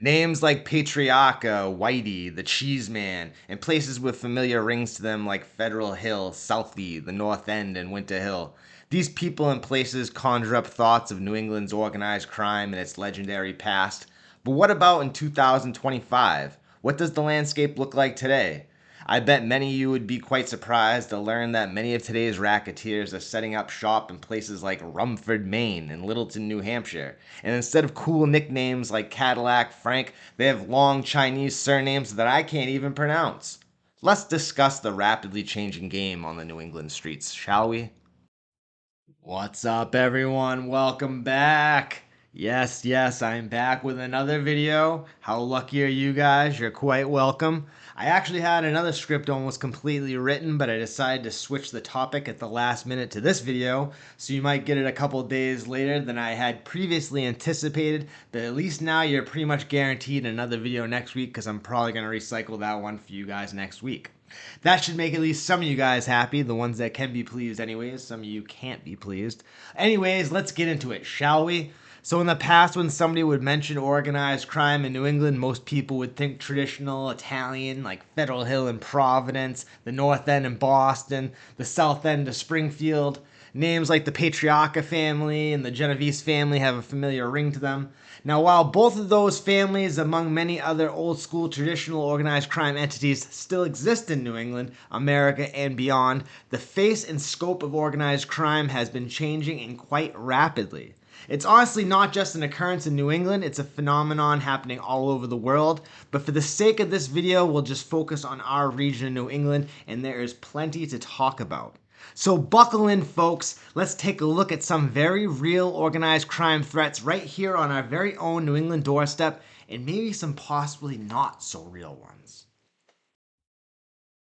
Names like Patriarcha, Whitey, the Cheese Man, and places with familiar rings to them like Federal Hill, Southie, the North End, and Winter Hill. These people and places conjure up thoughts of New England's organized crime and its legendary past. But what about in 2025? What does the landscape look like today? I bet many of you would be quite surprised to learn that many of today's racketeers are setting up shop in places like Rumford, Maine, and Littleton, New Hampshire. And instead of cool nicknames like Cadillac, Frank, they have long Chinese surnames that I can't even pronounce. Let's discuss the rapidly changing game on the New England streets, shall we? What's up, everyone? Welcome back. Yes, I'm back with another video. How lucky are you guys? You're quite welcome. I actually had another script almost completely written, but I decided to switch the topic at the last minute to this video, so you might get it a couple days later than I had previously anticipated, but at least now you're pretty much guaranteed another video next week because I'm probably going to recycle that one for you guys next week. That should make at least some of you guys happy, the ones that can be pleased anyways. Some of you can't be pleased. Anyways, let's get into it, shall we? So in the past, when somebody would mention organized crime in New England, most people would think traditional Italian, like Federal Hill and Providence, the North End in Boston, the South End of Springfield. Names like the Patriarcha family and the Genovese family have a familiar ring to them. Now, while both of those families, among many other old school traditional organized crime entities, still exist in New England, America, and beyond, the face and scope of organized crime has been changing and quite rapidly. It's honestly not just an occurrence in New England, it's a phenomenon happening all over the world. But for the sake of this video, we'll just focus on our region of New England, and there is plenty to talk about. So buckle in, folks. Let's take a look at some very real organized crime threats right here on our very own New England doorstep, and maybe some possibly not so real ones.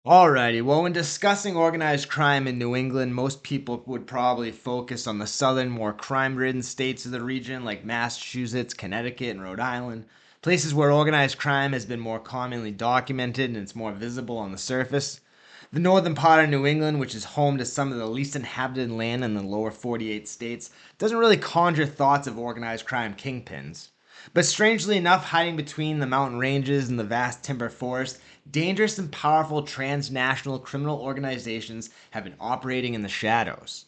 Alrighty, well, when discussing organized crime in New England, most people would probably focus on the southern, more crime-ridden states of the region like Massachusetts, Connecticut, and Rhode Island, places where organized crime has been more commonly documented and it's more visible on the surface. The northern part of New England, which is home to some of the least inhabited land in the lower 48 states, doesn't really conjure thoughts of organized crime kingpins. But strangely enough, hiding between the mountain ranges and the vast timber forest, dangerous and powerful transnational criminal organizations have been operating in the shadows.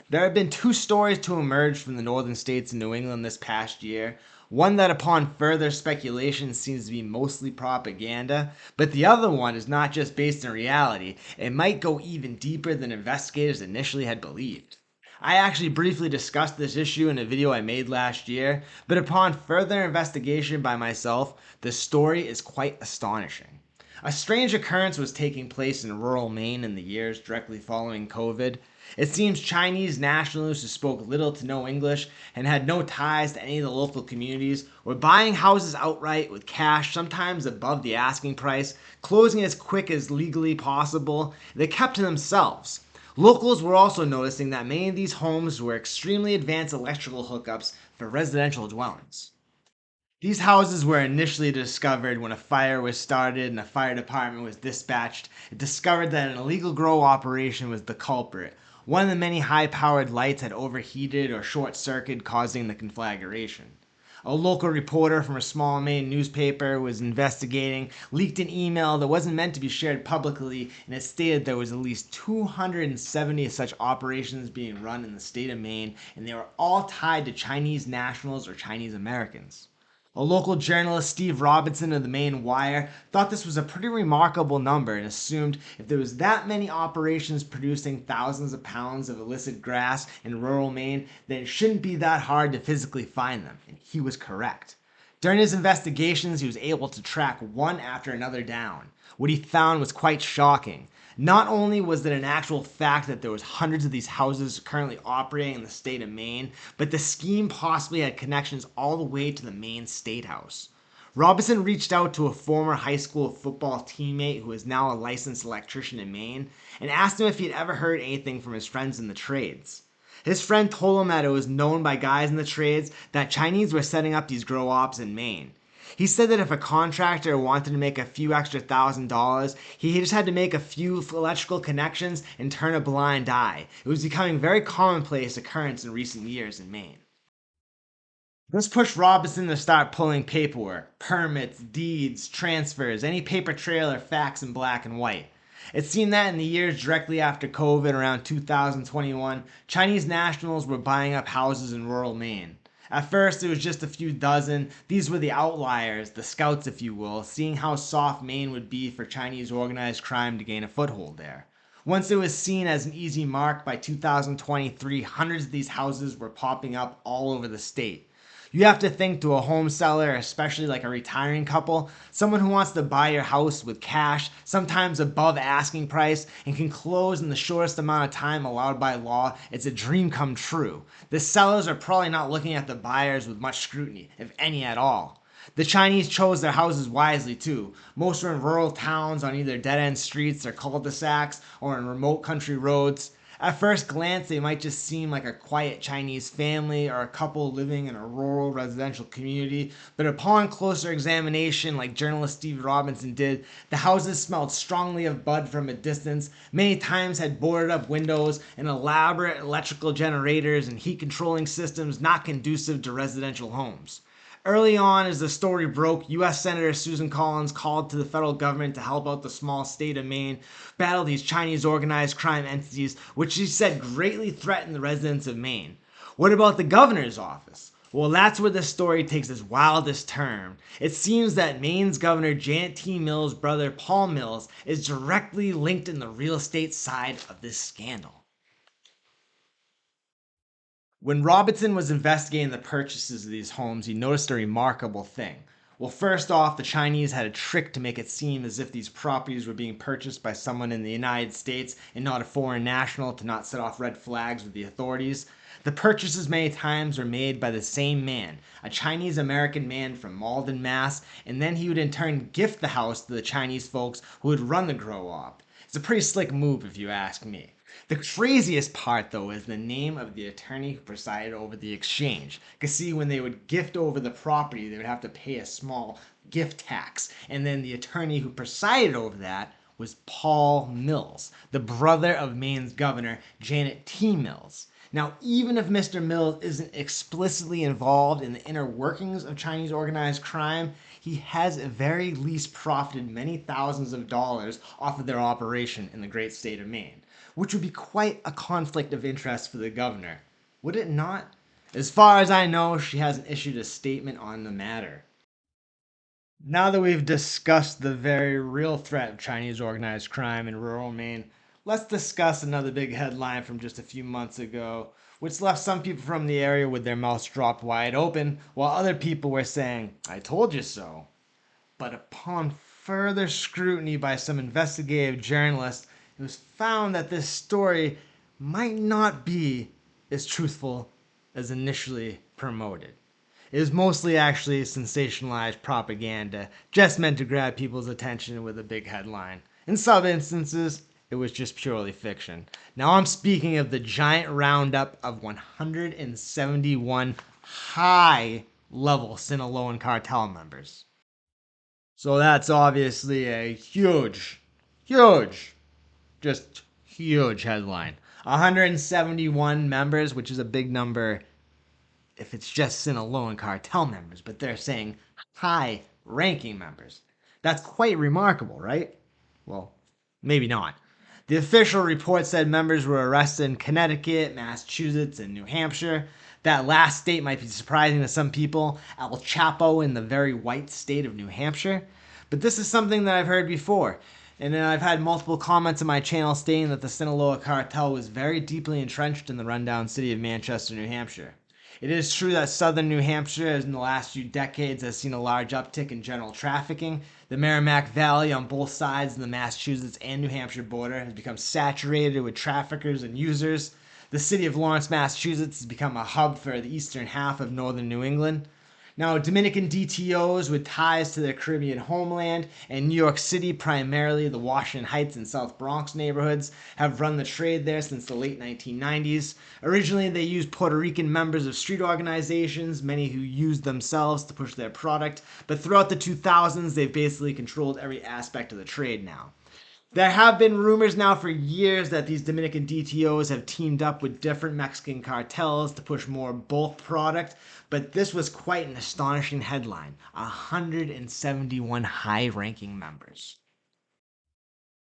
There have been two stories to emerge from the northern states in New England this past year. One that, upon further speculation, seems to be mostly propaganda, but the other one is not just based in reality, it might go even deeper than investigators initially had believed. I actually briefly discussed this issue in a video I made last year, but upon further investigation by myself, the story is quite astonishing. A strange occurrence was taking place in rural Maine in the years directly following COVID. It seems Chinese nationals who spoke little to no English and had no ties to any of the local communities were buying houses outright with cash, sometimes above the asking price, closing as quick as legally possible. They kept to themselves. Locals were also noticing that many of these homes were extremely advanced electrical hookups for residential dwellings. These houses were initially discovered when a fire was started and a fire department was dispatched. It discovered that an illegal grow operation was the culprit. One of the many high-powered lights had overheated or short-circuited, causing the conflagration. A local reporter from a small Maine newspaper was investigating, leaked an email that wasn't meant to be shared publicly, and it stated there was at least 270 such operations being run in the state of Maine, and they were all tied to Chinese nationals or Chinese Americans. A local journalist, Steve Robinson of the Maine Wire, thought this was a pretty remarkable number and assumed if there was that many operations producing thousands of pounds of illicit grass in rural Maine, then it shouldn't be that hard to physically find them, and he was correct. During his investigations, he was able to track one after another down. What he found was quite shocking. Not only was it an actual fact that there was hundreds of these houses currently operating in the state of Maine, but the scheme possibly had connections all the way to the Maine State House. Robinson reached out to a former high school football teammate who is now a licensed electrician in Maine and asked him if he'd ever heard anything from his friends in the trades. His friend told him that it was known by guys in the trades that Chinese were setting up these grow ops in Maine. He said that if a contractor wanted to make a few extra $1,000s, he just had to make a few electrical connections and turn a blind eye. It was becoming a very commonplace occurrence in recent years in Maine. This pushed Robinson to start pulling paperwork, permits, deeds, transfers, any paper trail or facts in black and white. It seemed that in the years directly after COVID, around 2021, Chinese nationals were buying up houses in rural Maine. At first, it was just a few dozen. These were the outliers, the scouts, if you will, seeing how soft Maine would be for Chinese organized crime to gain a foothold there. Once it was seen as an easy mark, by 2023, hundreds of these houses were popping up all over the state. You have to think to a home seller, especially like a retiring couple, someone who wants to buy your house with cash, sometimes above asking price, and can close in the shortest amount of time allowed by law. It's a dream come true. The sellers are probably not looking at the buyers with much scrutiny, if any at all. The Chinese chose their houses wisely too. Most were in rural towns on either dead end streets or cul-de-sacs or in remote country roads. At first glance, they might just seem like a quiet Chinese family or a couple living in a rural residential community, but upon closer examination, like journalist Steve Robinson did, the houses smelled strongly of bud from a distance, many times had boarded up windows and elaborate electrical generators and heat controlling systems not conducive to residential homes. Early on, as the story broke, U.S. Senator Susan Collins called to the federal government to help out the small state of Maine battle these Chinese organized crime entities, which she said greatly threatened the residents of Maine. What about the governor's office? Well, that's where the story takes its wildest turn. It seems that Maine's governor Janet T. Mills' brother Paul Mills is directly linked in the real estate side of this scandal. When Robinson was investigating the purchases of these homes, he noticed a remarkable thing. Well, first off, the Chinese had a trick to make it seem as if these properties were being purchased by someone in the United States and not a foreign national to not set off red flags with the authorities. The purchases many times were made by the same man, a Chinese American man from Malden, Mass., and then he would in turn gift the house to the Chinese folks who would run the grow op. It's a pretty slick move if you ask me. The craziest part, though, is the name of the attorney who presided over the exchange. Because, see, when they would gift over the property, they would have to pay a small gift tax. And then the attorney who presided over that was Paul Mills, the brother of Maine's governor, Janet T. Mills. Now, even if Mr. Mills isn't explicitly involved in the inner workings of Chinese organized crime, he has at very least profited many thousands of dollars off of their operation in the great state of Maine, which would be quite a conflict of interest for the governor, would it not? As far as I know, she hasn't issued a statement on the matter. Now that we've discussed the very real threat of Chinese organized crime in rural Maine, let's discuss another big headline from just a few months ago, which left some people from the area with their mouths dropped wide open, while other people were saying, I told you so. But upon further scrutiny by some investigative journalists, it was found that this story might not be as truthful as initially promoted. It was mostly actually sensationalized propaganda, just meant to grab people's attention with a big headline. In some instances, it was just purely fiction. Now I'm speaking of the giant roundup of 171 high-level Sinaloa and Cartel members. So that's obviously a huge, just huge headline. 171 members, which is a big number if it's just Sinaloa and Cartel members, but they're saying high ranking members. That's quite remarkable, right? Well, maybe not. The official report said members were arrested in Connecticut, Massachusetts, and New Hampshire. That last state might be surprising to some people. El Chapo in the very white state of New Hampshire. But this is something that I've heard before. And then I've had multiple comments on my channel stating that the Sinaloa cartel was very deeply entrenched in the rundown city of Manchester, New Hampshire. It is true that southern New Hampshire, in the last few decades, has seen a large uptick in general trafficking. The Merrimack Valley on both sides of the Massachusetts and New Hampshire border has become saturated with traffickers and users. The city of Lawrence, Massachusetts has become a hub for the eastern half of northern New England. Now, Dominican DTOs with ties to their Caribbean homeland and New York City, primarily the Washington Heights and South Bronx neighborhoods, have run the trade there since the late 1990s. Originally, they used Puerto Rican members of street organizations, many who used themselves to push their product, but throughout the 2000s, they've basically controlled every aspect of the trade now. There have been rumors now for years that these Dominican DTOs have teamed up with different Mexican cartels to push more bulk product, but this was quite an astonishing headline: 171 high ranking members.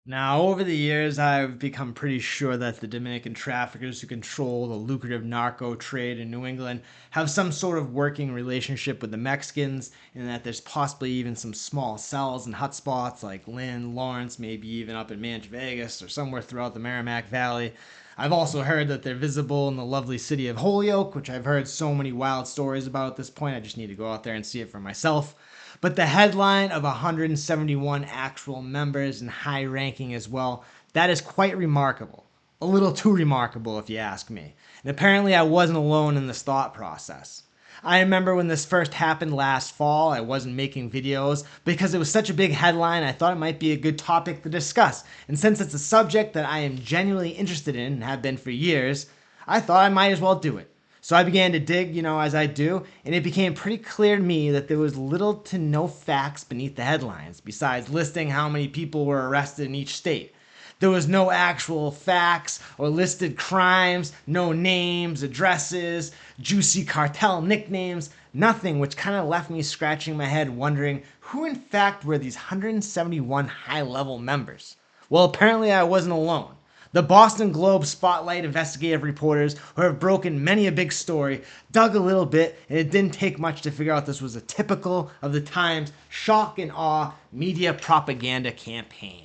Now, over the years, I've become pretty sure that the Dominican traffickers who control the lucrative narco trade in New England have some sort of working relationship with the Mexicans, and that there's possibly even some small cells and hotspots like Lynn, Lawrence, maybe even up in Manch Vegas or somewhere throughout the Merrimack Valley. I've also heard that they're visible in the lovely city of Holyoke, which I've heard so many wild stories about at this point. I just need to go out there and see it for myself. But the headline of 171 actual members and high ranking as well, that is quite remarkable. A little too remarkable, if you ask me. And apparently, I wasn't alone in this thought process. I remember when this first happened last fall, I wasn't making videos because it was such a big headline. I thought it might be a good topic to discuss. And since it's a subject that I am genuinely interested in and have been for years, I thought I might as well do it. So I began to dig, as I do, and it became pretty clear to me that there was little to no facts beneath the headlines, besides listing how many people were arrested in each state. There was no actual facts or listed crimes, no names, addresses, juicy cartel nicknames, nothing, which kind of left me scratching my head wondering who in fact were these 171 high level members. Well, apparently I wasn't alone. The Boston Globe spotlight investigative reporters who have broken many a big story dug a little bit, and it didn't take much to figure out this was a typical of the times shock and awe media propaganda campaign.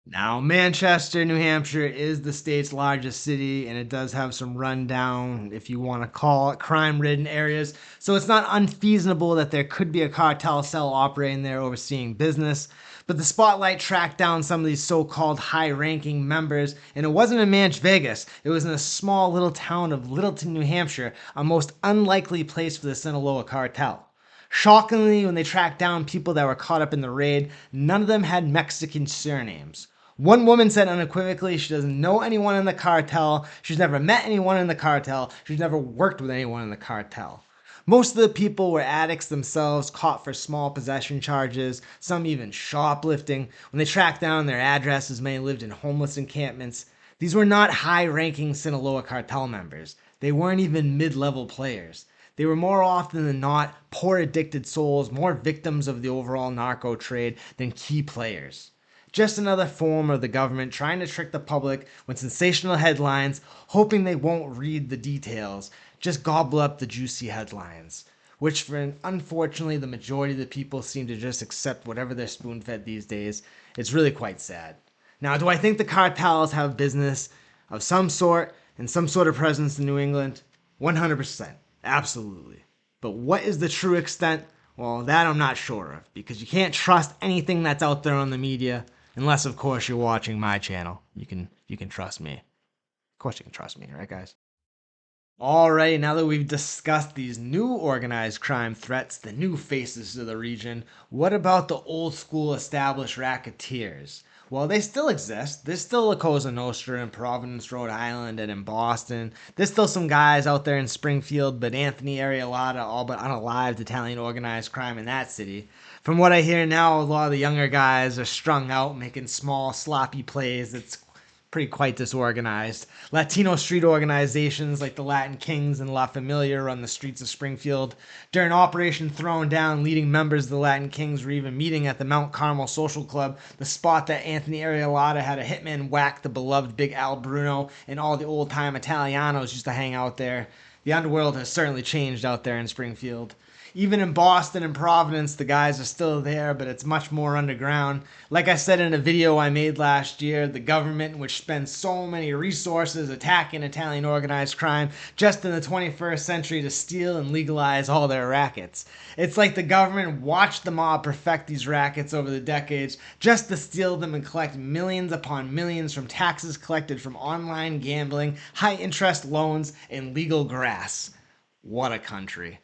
Now, Manchester, New Hampshire is the state's largest city, and it does have some rundown, if you want to call it, crime ridden areas. So it's not unfeasible that there could be a cartel cell operating there overseeing business. But the spotlight tracked down some of these so called high ranking members, and it wasn't in Manch Vegas. It was in a small little town of Littleton, New Hampshire, a most unlikely place for the Sinaloa cartel. Shockingly, when they tracked down people that were caught up in the raid, none of them had Mexican surnames. One woman said unequivocally she doesn't know anyone in the cartel, she's never met anyone in the cartel, she's never worked with anyone in the cartel. Most of the people were addicts themselves, caught for small possession charges, some even shoplifting. When they tracked down their addresses, many lived in homeless encampments. These were not high ranking Sinaloa cartel members. They weren't even mid level players. They were more often than not poor addicted souls, more victims of the overall narco trade than key players. Just another form of the government trying to trick the public with sensational headlines, hoping they won't read the details, just gobble up the juicy headlines. Which, for unfortunately, the majority of the people seem to just accept whatever they're spoon fed these days. It's really quite sad. Now, do I think the cartels have business of some sort and some sort of presence in New England? 100%. Absolutely. But what is the true extent? Well, that I'm not sure of, because you can't trust anything that's out there on the media, unless of course you're watching my channel. You can trust me. Of course you can trust me, right guys? Alright, now that we've discussed these new organized crime threats, the new faces to the region, what about the old school established racketeers? Well, they still exist. There's still a Cosa Nostra in Providence, Rhode Island, and in Boston. There's still some guys out there in Springfield, but Anthony Ariellotta all but unalived Italian organized crime in that city. From what I hear now, a lot of the younger guys are strung out, making small, sloppy plays that's pretty quite disorganized. Latino street organizations like the Latin Kings and La Familia run the streets of Springfield. During Operation Throne Down, leading members of the Latin Kings were even meeting at the Mount Carmel Social Club, the spot that Anthony Ariellotta had a hitman whack the beloved Big Al Bruno, and all the old-time Italianos used to hang out there. The underworld has certainly changed out there in Springfield. Even in Boston and Providence, the guys are still there, but it's much more underground. Like I said in a video I made last year, the government, which spends so many resources attacking Italian organized crime just in the 21st century to steal and legalize all their rackets. It's like the government watched the mob perfect these rackets over the decades just to steal them and collect millions upon millions from taxes collected from online gambling, high interest loans, and legal grass. What a country.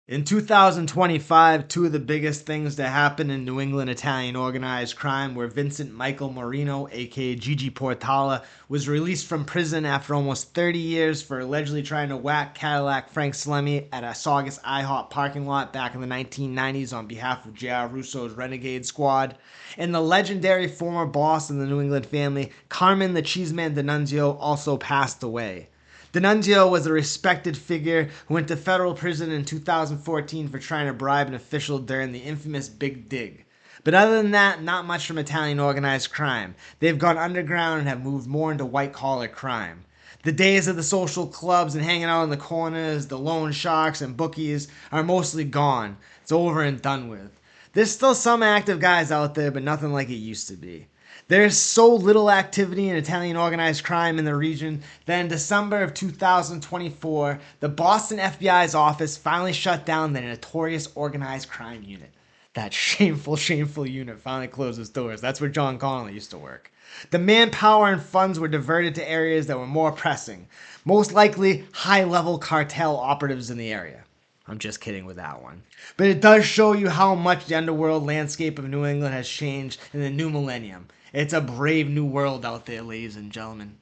In 2025, two of the biggest things to happen in New England Italian organized crime were Vincent Michael Marino, aka Gigi Portala, was released from prison after almost 30 years for allegedly trying to whack Cadillac Frank Salemi at a Saugus IHOP parking lot back in the 1990s on behalf of J.R. Russo's Renegade Squad. And the legendary former boss in the New England family, Carmen the Cheeseman D'Annunzio, also passed away. D'Annunzio was a respected figure who went to federal prison in 2014 for trying to bribe an official during the infamous Big Dig. But other than that, not much from Italian organized crime. They've gone underground and have moved more into white collar crime. The days of the social clubs and hanging out in the corners, the loan sharks and bookies are mostly gone. It's over and done with. There's still some active guys out there, but nothing like it used to be. There's so little activity in Italian organized crime in the region that in December of 2024, the Boston FBI's office finally shut down the notorious organized crime unit. That shameful, shameful unit finally closed its doors. That's where John Connolly used to work. The manpower and funds were diverted to areas that were more pressing, most likely high level cartel operatives in the area. I'm just kidding with that one. But it does show you how much the underworld landscape of New England has changed in the new millennium. It's a brave new world out there, ladies and gentlemen.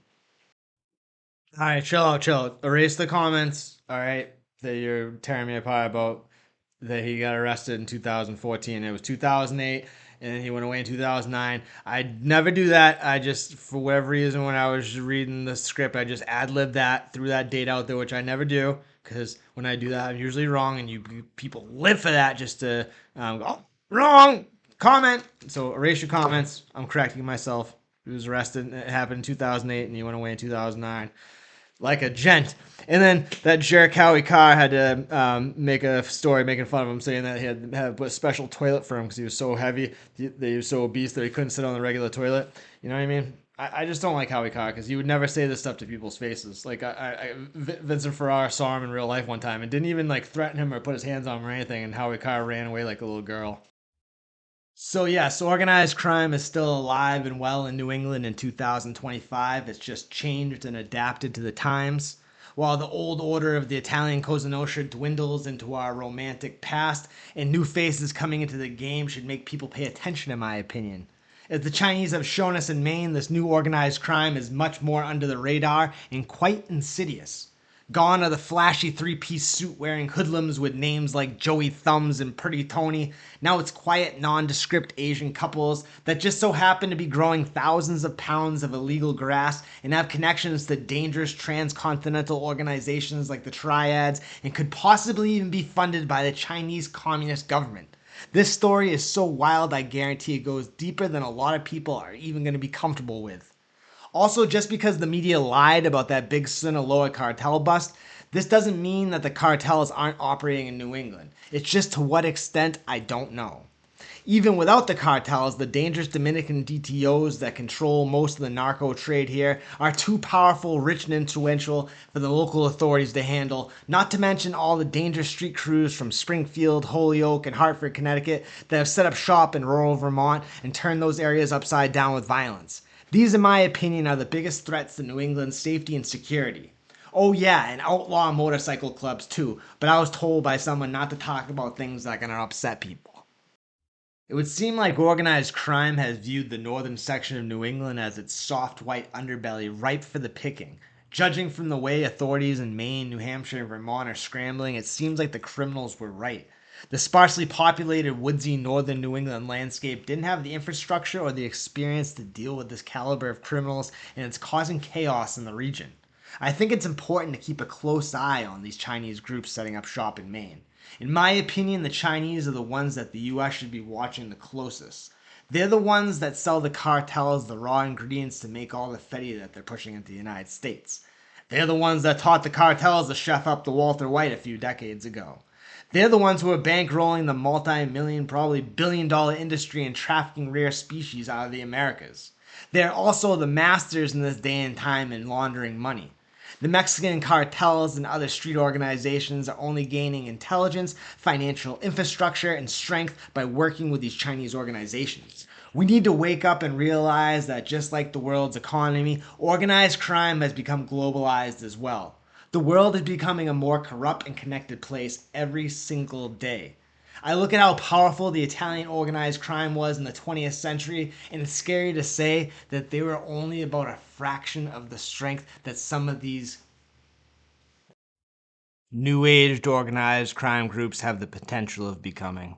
All right, chill out, chill out. Erase the comments, all right, that you're tearing me apart about that he got arrested in 2014. It was 2008, and then he went away in 2009. I'd never do that. I just, for whatever reason, when I was reading the script, I just ad-libbed that, threw that date out there, which I never do, because when I do that, I'm usually wrong, and you people live for that just to go, oh, wrong, comment. So erase your comments. I'm correcting myself. He was arrested. It happened in 2008, and he went away in 2009 like a gent. And then that jerk Howie Carr had to make a story making fun of him, saying that he had to put a special toilet for him because he was so heavy, that he was so obese that he couldn't sit on the regular toilet. You know what I mean? I just don't like Howie Carr because he would never say this stuff to people's faces. Like Vincent Ferrara saw him in real life one time and didn't even like threaten him or put his hands on him or anything, and Howie Carr ran away like a little girl. So yes, organized crime is still alive and well in New England in 2025. It's just changed and adapted to the times. While the old order of the Italian Cosa Nostra dwindles into our romantic past, and new faces coming into the game should make people pay attention, in my opinion. As the Chinese have shown us in Maine, this new organized crime is much more under the radar and quite insidious. Gone are the flashy three-piece suit wearing hoodlums with names like Joey Thumbs and Pretty Tony. Now it's quiet, nondescript Asian couples that just so happen to be growing thousands of pounds of illegal grass and have connections to dangerous transcontinental organizations like the Triads and could possibly even be funded by the Chinese Communist government. This story is so wild, I guarantee it goes deeper than a lot of people are even going to be comfortable with. Also, just because the media lied about that big Sinaloa cartel bust, this doesn't mean that the cartels aren't operating in New England. It's just to what extent, I don't know. Even without the cartels, the dangerous Dominican DTOs that control most of the narco trade here are too powerful, rich, and influential for the local authorities to handle, not to mention all the dangerous street crews from Springfield, Holyoke, and Hartford, Connecticut that have set up shop in rural Vermont and turned those areas upside down with violence. These, in my opinion, are the biggest threats to New England's safety and security. Oh yeah, and outlaw motorcycle clubs too, but I was told by someone not to talk about things that are gonna upset people. It would seem like organized crime has viewed the northern section of New England as its soft white underbelly ripe for the picking. Judging from the way authorities in Maine, New Hampshire, and Vermont are scrambling, it seems like the criminals were right. The sparsely populated, woodsy northern New England landscape didn't have the infrastructure or the experience to deal with this caliber of criminals, and it's causing chaos in the region. I think it's important to keep a close eye on these Chinese groups setting up shop in Maine. In my opinion, the Chinese are the ones that the US should be watching the closest. They're the ones that sell the cartels the raw ingredients to make all the fetty that they're pushing into the United States. They're the ones that taught the cartels to chef up the Walter White a few decades ago. They're the ones who are bankrolling the multi-million, probably billion-dollar industry in trafficking rare species out of the Americas. They're also the masters in this day and time in laundering money. The Mexican cartels and other street organizations are only gaining intelligence, financial infrastructure, and strength by working with these Chinese organizations. We need to wake up and realize that just like the world's economy, organized crime has become globalized as well. The world is becoming a more corrupt and connected place every single day. I look at how powerful the Italian organized crime was in the 20th century, and it's scary to say that they were only about a fraction of the strength that some of these new aged organized crime groups have the potential of becoming.